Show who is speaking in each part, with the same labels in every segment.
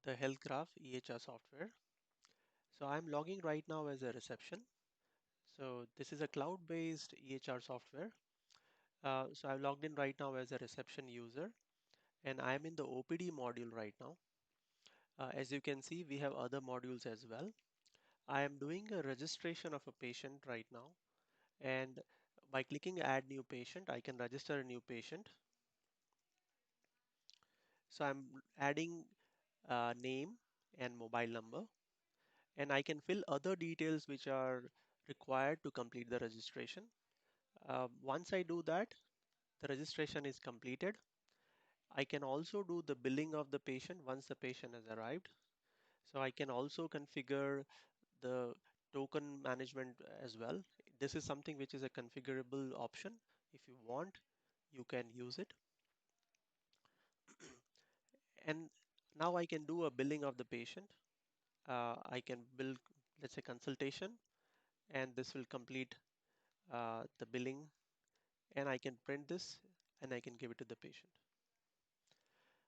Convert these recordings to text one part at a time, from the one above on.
Speaker 1: the Health Graph EHR software. So I'm logging right now as a reception. So this is a cloud-based EHR software. So I've logged in right now as a reception user, and I'm in the OPD module right now. As you can see, we have other modules as well. I am doing a registration of a patient right now, and by clicking Add New Patient, I can register a new patient. So I'm adding name and mobile number, and I can fill other details which are required to complete the registration. Once I do that, the registration is completed. I can also do the billing of the patient once the patient has arrived. So I can also configure the token management as well. This is something which is a configurable option. If you want, you can use it. And now I can do a billing of the patient. I can bill, let's say, consultation, and this will complete the billing, and I can print this and I can give it to the patient.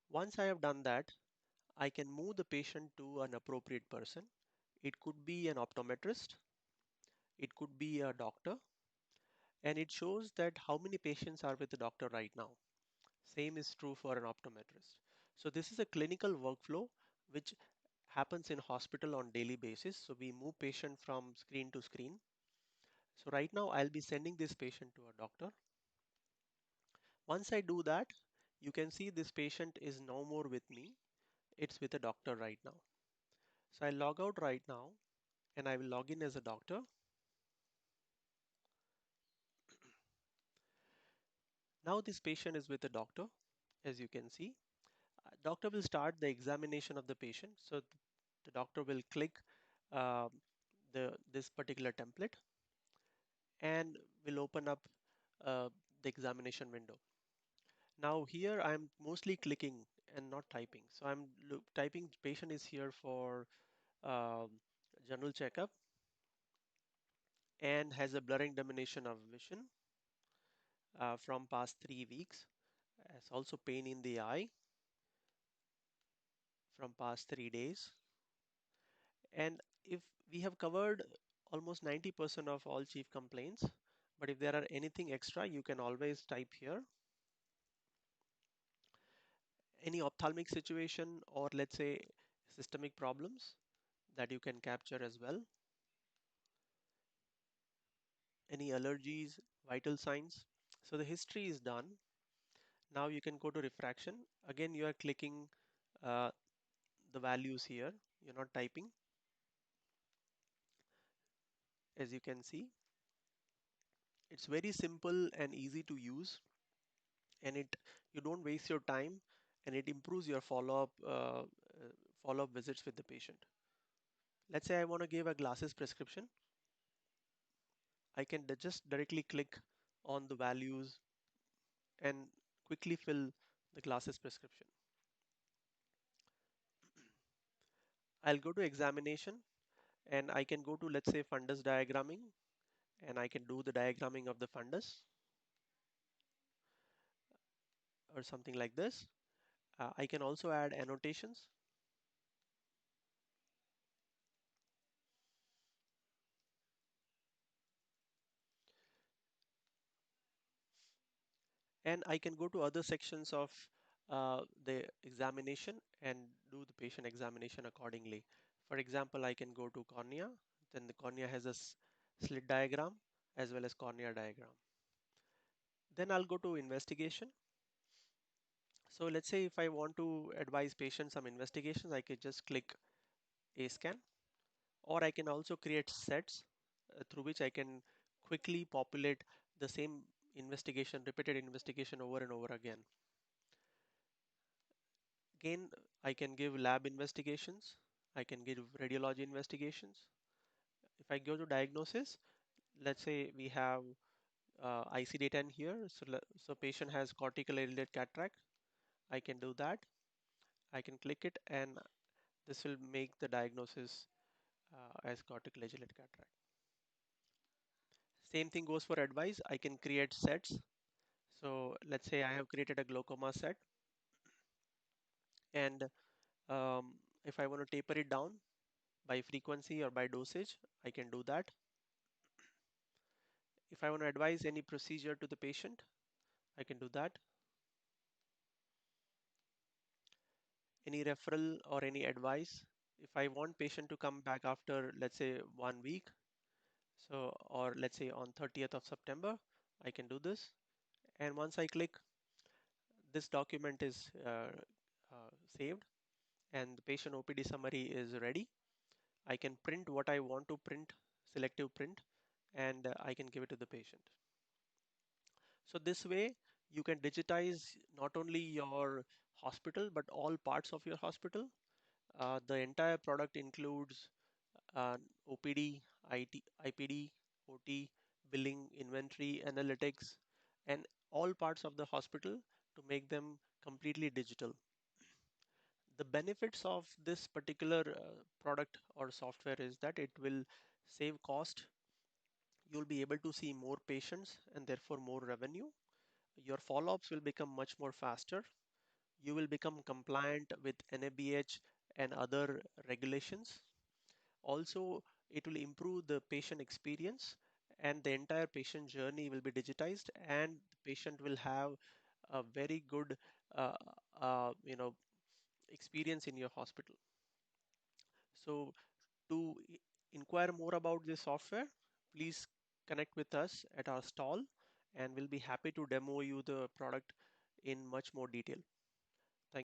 Speaker 1: Once I have done that, I can move the patient to an appropriate person. It could be an optometrist, it could be a doctor, and it shows that how many patients are with the doctor right now. Same is true for an optometrist. So this is a clinical workflow which happens in hospital on daily basis. So we move patient from screen to screen. So right now I'll be sending this patient to a doctor. Once I do that, you can see this patient is no more with me. It's with a doctor right now. So I log out right now and I will log in as a doctor. Now this patient is with a doctor, as you can see. Doctor will start the examination of the patient. So the doctor will click uh, this particular template and will open up the examination window. Now here I'm mostly clicking and not typing. So I'm typing patient is here for um, general checkup and has a blurring diminution of vision from past 3 weeks. Has also pain in the eye from past 3 days. And if we have covered almost 90% of all chief complaints, but if there are anything extra, you can always type here. Any ophthalmic situation or let's say systemic problems that you can capture as well. Any allergies, vital signs. So the history is done. Now you can go to refraction. Again, you are clicking uh, the values here. You're not typing, as you can see. It's very simple and easy to use, and it you don't waste your time, and it improves your follow-up visits with the patient. Let's say I want to give a glasses prescription. I can just directly click on the values and quickly fill the glasses prescription. I'll go to examination and I can go to, let's say, fundus diagramming, and I can do the diagramming of the fundus or something like this. I can also add annotations, and I can go to other sections of the examination and do the patient examination accordingly. For example, I can go to cornea, then the cornea has a slit diagram as well as cornea diagram. Then I'll go to investigation. So let's say if I want to advise patients some investigations, I could just click a scan, or I can also create sets through which I can quickly populate the same investigation, repeated investigation over and over again. Again, I can give lab investigations. I can give radiology investigations. If I go to diagnosis, let's say we have IC data in here. So patient has cortical iliac cataract. I can do that. I can click it and this will make the diagnosis as cortical iliac cataract. Same thing goes for advice. I can create sets. So let's say I have created a glaucoma set, and If I want to taper it down by frequency or by dosage, I can do that. If I want to advise any procedure to the patient, I can do that. Any referral or any advice. If I want patient to come back after, let's say, 1 week, so, or let's say on 30th of September, I can do this. And once I click, this document is saved and the patient OPD summary is ready. I can print what I want to print, selective print, and I can give it to the patient. So this way you can digitize not only your hospital, but all parts of your hospital. The entire product includes OPD, IPD, OT, billing, inventory, analytics, and all parts of the hospital to make them completely digital. The benefits of this particular product or software is that it will save cost. You'll be able to see more patients and therefore more revenue. Your follow-ups will become much more faster. You will become compliant with NABH and other regulations. Also, it will improve the patient experience and the entire patient journey will be digitized and the patient will have a very good uh, experience in your hospital. So to inquire more about this software, please connect with us at our stall and we'll be happy to demo you the product in much more detail.